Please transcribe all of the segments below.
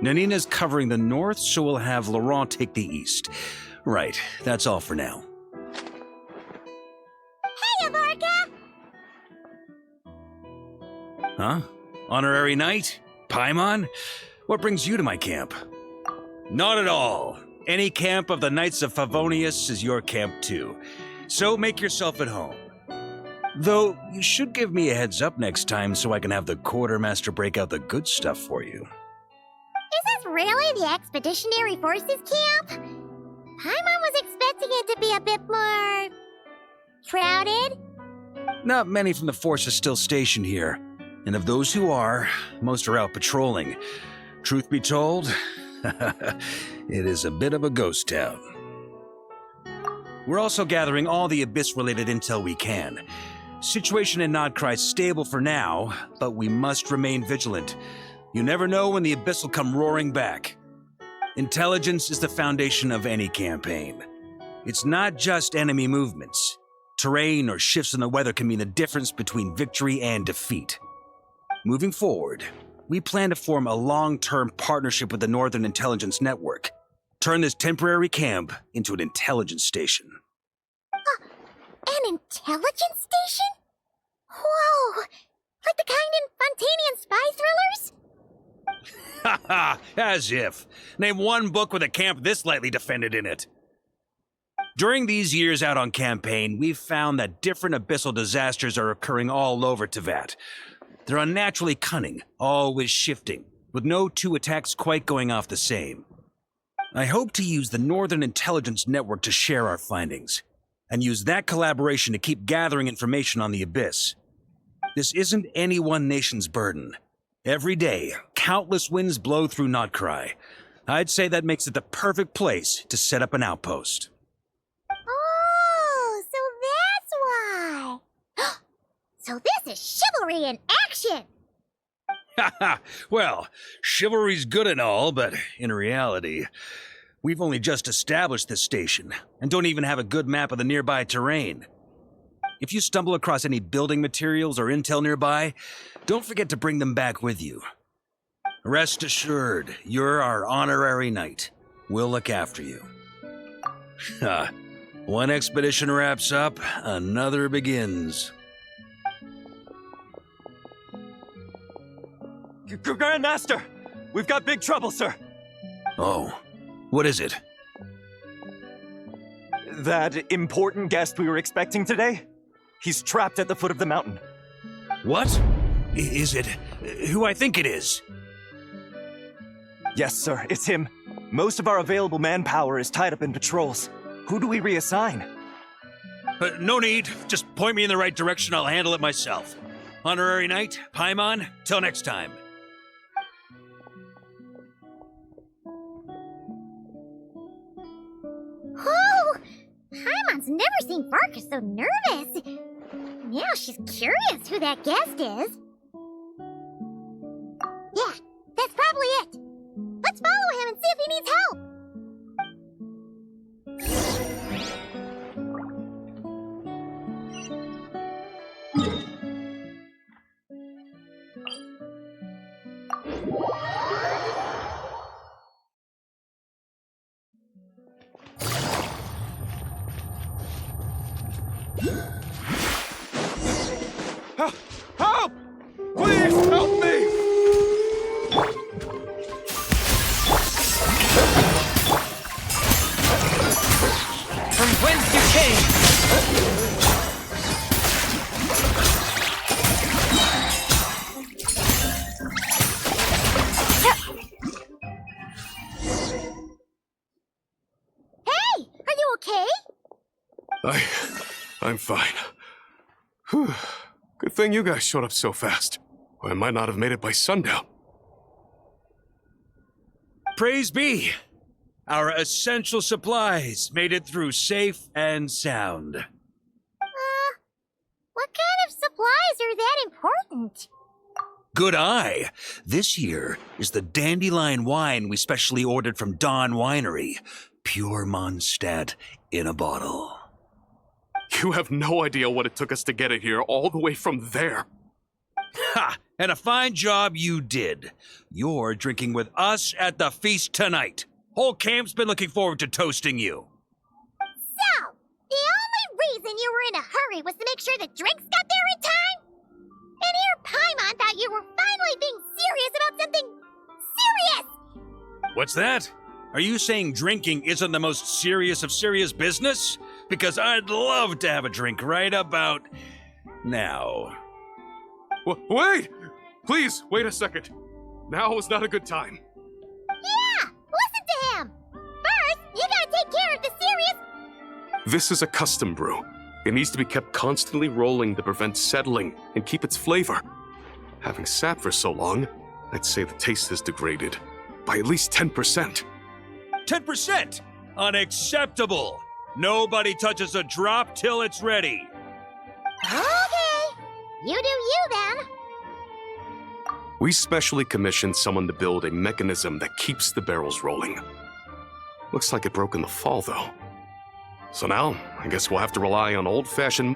Nanina's covering the north, so we'll have Laurent take the east. Right, that's all for now. Hey, Abarca! Huh? Honorary knight? Paimon? What brings you to my camp? Not at all. Any camp of the Knights of Favonius is your camp too. So make yourself at home. Though, you should give me a heads up next time so I can have the quartermaster break out the good stuff for you. Is this really the Expeditionary Forces camp? Paimon was expecting it to be a bit more... crowded? Not many from the force are still stationed here. And of those who are, most are out patrolling. Truth be told, it is a bit of a ghost town. We're also gathering all the Abyss-related intel we can. Situation in Krai is stable for now, but we must remain vigilant. You never know when the Abyss will come roaring back. Intelligence is the foundation of any campaign. It's not just enemy movements. Terrain or shifts in the weather can mean the difference between victory and defeat. Moving forward, we plan to form a long-term partnership with the Northern Intelligence Network. Turn this temporary camp into an intelligence station. An intelligence station? Whoa! Like the kind in Fontanian spy thrillers? Haha, as if. Name one book with a camp this lightly defended in it. During these years out on campaign, we've found that different abyssal disasters are occurring all over Teyvat. They're unnaturally cunning, always shifting, with no two attacks quite going off the same. I hope to use the Northern Intelligence Network to share our findings, and use that collaboration to keep gathering information on the Abyss. This isn't any one nation's burden. Every day, countless winds blow through Krai. I'd say that makes it the perfect place to set up an outpost. Oh, so that's why! So this is chivalry in action! Haha, well, chivalry's good and all, but in reality, we've only just established this station, and don't even have a good map of the nearby terrain. If you stumble across any building materials or intel nearby, don't forget to bring them back with you. Rest assured, you're our honorary knight. We'll look after you. One expedition wraps up, another begins. Grandmaster! We've got big trouble, sir! Oh, what is it? That important guest we were expecting today? He's trapped at the foot of the mountain. What? Is it who I think it is? Yes, sir, it's him. Most of our available manpower is tied up in patrols. Who do we reassign? No need. Just point me in the right direction. I'll handle it myself. Honorary Knight, Paimon, till next time. Oh! Paimon's never seen Barca so nervous. Now she's curious who that guest is. Yeah, that's probably it. Let's follow him and see if he needs help. Help! Please help me! From whence you came! Hey! Are you okay? I'm fine. Whew. Good thing you guys showed up so fast. Or I might not have made it by sundown. Praise be! Our essential supplies made it through safe and sound. What kind of supplies are that important? Good eye! This here is the dandelion wine we specially ordered from Dawn Winery. Pure Mondstadt in a bottle. You have no idea what it took us to get it here all the way from there. Ha! And a fine job you did. You're drinking with us at the feast tonight. Whole camp's been looking forward to toasting you. So, the only reason you were in a hurry was to make sure the drinks got there in time? And here Paimon thought you were finally being serious about something serious! What's that? Are you saying drinking isn't the most serious of serious business? Because I'd love to have a drink right about now. Wait! Please, wait a second. Now is not a good time. Yeah! Listen to him! First, you gotta take care of the serious... This is a custom brew. It needs to be kept constantly rolling to prevent settling and keep its flavor. Having sat for so long, I'd say the taste has degraded by at least 10%. 10%? Unacceptable! Nobody touches a drop till it's ready. Okay. You do you, then. We specially commissioned someone to build a mechanism that keeps the barrels rolling. Looks like it broke in the fall, though. So now, I guess we'll have to rely on old-fashioned...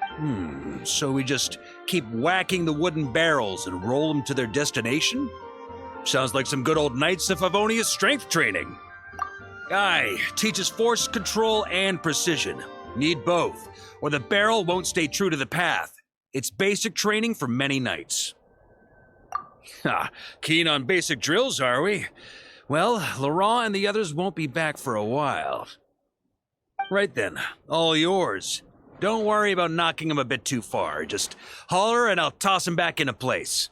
So we just keep whacking the wooden barrels and roll them to their destination? Sounds like some good old Knights of Favonius strength training. Guy teaches force control and precision. Need both, or the barrel won't stay true to the path. It's basic training for many knights. Ha, keen on basic drills, are we? Well, Laurent and the others won't be back for a while. Right then, all yours. Don't worry about knocking him a bit too far. Just holler and I'll toss him back into place.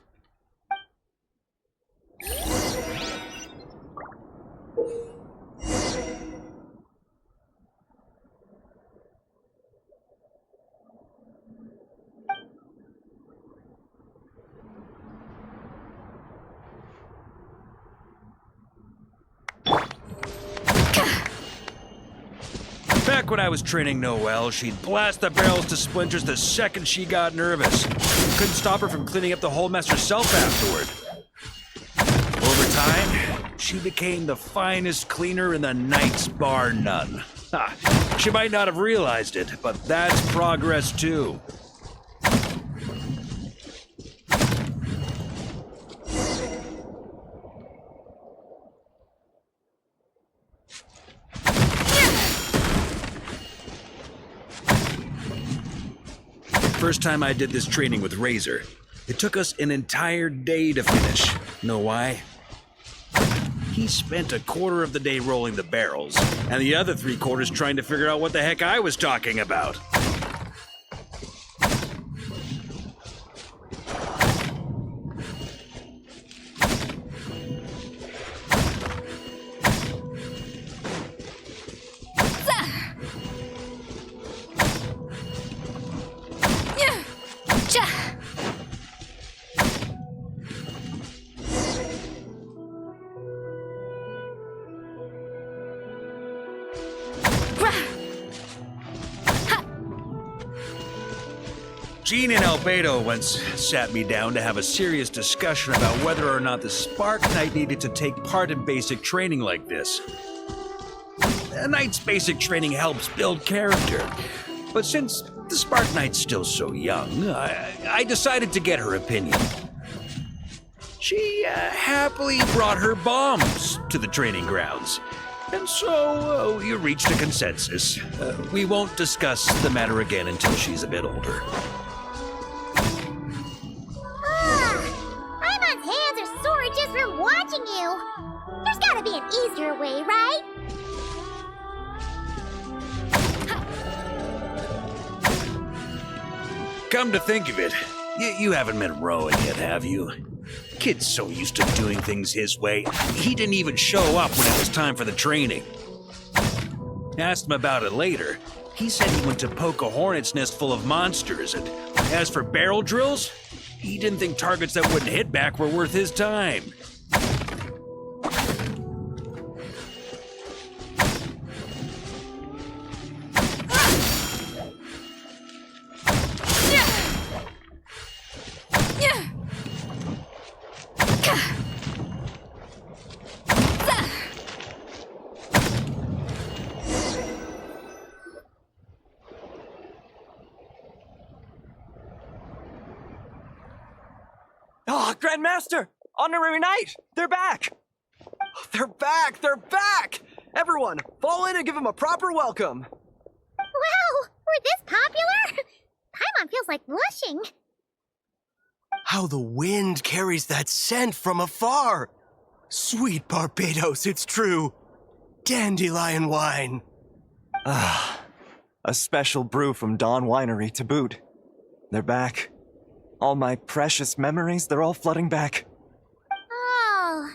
Back when I was training Noelle, she'd blast the barrels to splinters the second she got nervous. Couldn't stop her from cleaning up the whole mess herself afterward. Over time, she became the finest cleaner in the Knights, bar none. Ha, she might not have realized it, but that's progress too. First time I did this training with Razor, it took us an entire day to finish. Know why? He spent a quarter of the day rolling the barrels, and the other 3/4 trying to figure out what the heck I was talking about. Jean and Albedo once sat me down to have a serious discussion about whether or not the Spark Knight needed to take part in basic training like this. A Knight's basic training helps build character, but since the Spark Knight's still so young, I decided to get her opinion. She happily brought her bombs to the training grounds, and so we reached a consensus. We won't discuss the matter again until she's a bit older. Paimon's hands are sore just from watching you. There's gotta be an easier way, right? Come to think of it, you haven't met Rowan yet, have you? Kid's so used to doing things his way, he didn't even show up when it was time for the training. Asked him about it later. He said he went to poke a hornet's nest full of monsters, and as for barrel drills, he didn't think targets that wouldn't hit back were worth his time. Oh, Grandmaster! Honorary Knight! They're back! They're back! They're back! Everyone, fall in and give them a proper welcome. Wow, we're this popular? Paimon feels like blushing. How the wind carries that scent from afar. Sweet Barbados, it's true. Dandelion wine. Ah, a special brew from Dawn Winery to boot. They're back. All my precious memories, they're all flooding back. Oh.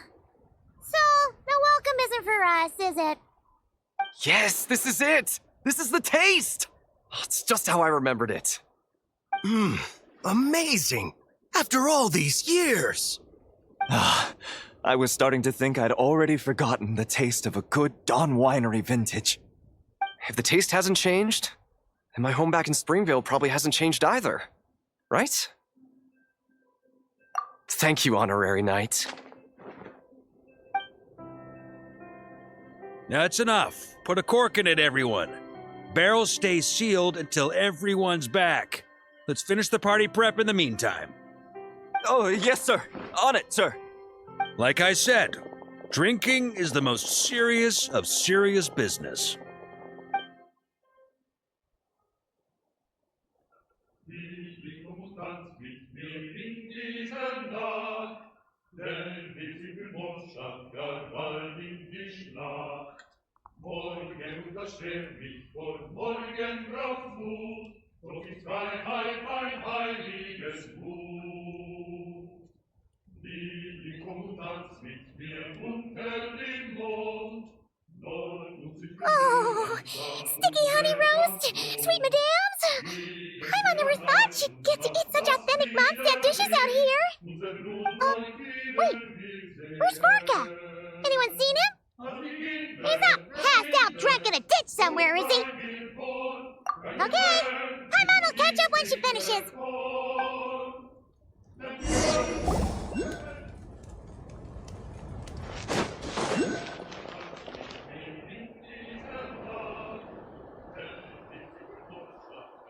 So, the welcome isn't for us, is it? Yes, this is it! This is the taste! Oh, it's just how I remembered it. Amazing. After all these years. Ah, I was starting to think I'd already forgotten the taste of a good Dawn Winery vintage. If the taste hasn't changed, then my home back in Springvale probably hasn't changed either. Right? Thank you, Honorary Knight. That's enough. Put a cork in it, everyone. Barrels stay sealed until everyone's back. Let's finish the party prep in the meantime. Oh, yes, sir. On it, sir. Like I said, drinking is the most serious of serious business. Morgen untersteh mich und morgen braucht Mut, doch ist Freiheit ein heiliges Gut. Liebling, komm und tanz mit mir unter dem Mond. Oh, sticky honey roast, sweet madams. Paimon never thought she'd get to eat such authentic Mondstadt dishes out here. Wait, where's Vorka? Anyone seen him? He's not passed out drunk in a ditch somewhere, is he? Okay, Paimon will catch up when she finishes.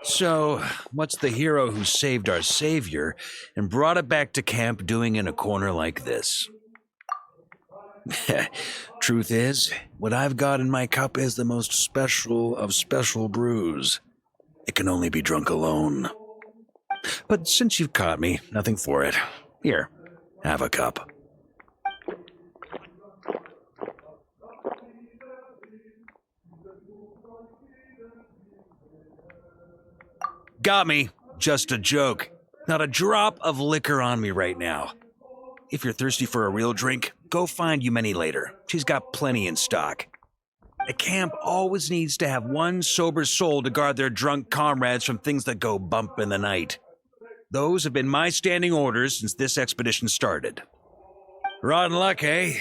So, what's the hero who saved our savior and brought it back to camp doing in a corner like this? Truth is, what I've got in my cup is the most special of special brews. It can only be drunk alone. But since you've caught me, nothing for it. Here, have a cup. Got me. Just a joke. Not a drop of liquor on me right now. If you're thirsty for a real drink, go find Yumeni later. She's got plenty in stock. A camp always needs to have one sober soul to guard their drunk comrades from things that go bump in the night. Those have been my standing orders since this expedition started. Rotten luck, eh?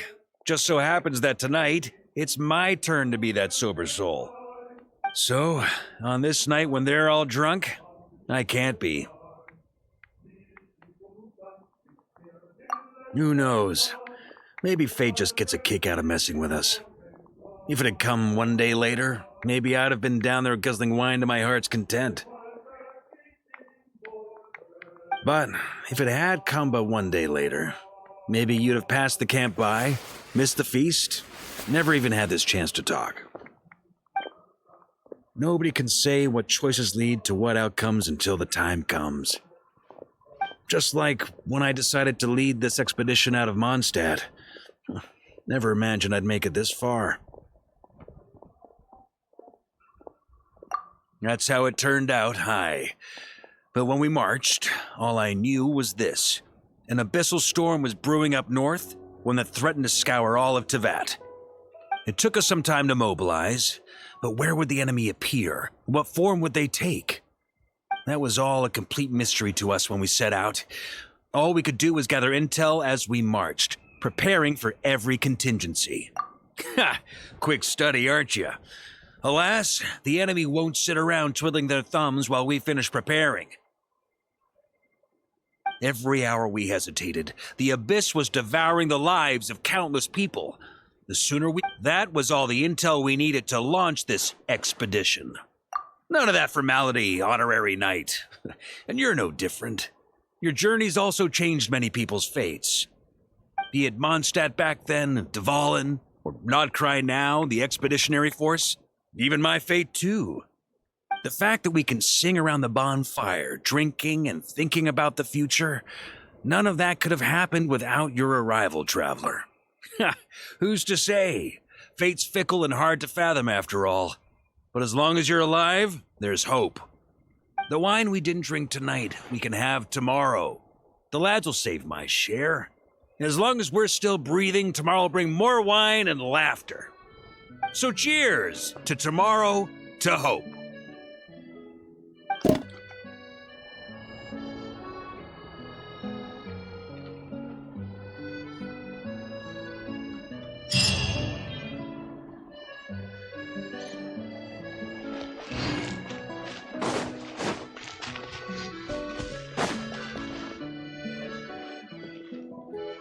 Just so happens that tonight, it's my turn to be that sober soul. So, on this night when they're all drunk, I can't be. Who knows? Maybe fate just gets a kick out of messing with us. If it had come one day later, maybe I'd have been down there guzzling wine to my heart's content. But if it had come but one day later, maybe you'd have passed the camp by, missed the feast, never even had this chance to talk. Nobody can say what choices lead to what outcomes until the time comes. Just like when I decided to lead this expedition out of Mondstadt. Never imagined I'd make it this far. That's how it turned out, aye. But when we marched, all I knew was this. An abyssal storm was brewing up north, one that threatened to scour all of Tevat. It took us some time to mobilize, but where would the enemy appear? What form would they take? That was all a complete mystery to us when we set out. All we could do was gather intel as we marched, preparing for every contingency. Ha! Quick study, aren't you? Alas, the enemy won't sit around twiddling their thumbs while we finish preparing. Every hour we hesitated, the abyss was devouring the lives of countless people. The sooner we... That was all the intel we needed to launch this expedition. None of that formality, honorary knight. And you're no different. Your journey's also changed many people's fates. Be it Mondstadt back then, Dvalin, or not Krai now, the expeditionary force, even my fate too. The fact that we can sing around the bonfire, drinking and thinking about the future, none of that could have happened without your arrival, traveler. Who's to say? Fate's fickle and hard to fathom after all. But as long as you're alive, there's hope. The wine we didn't drink tonight, we can have tomorrow. The lads will save my share. As long as we're still breathing, tomorrow will bring more wine and laughter. So cheers to tomorrow, to hope.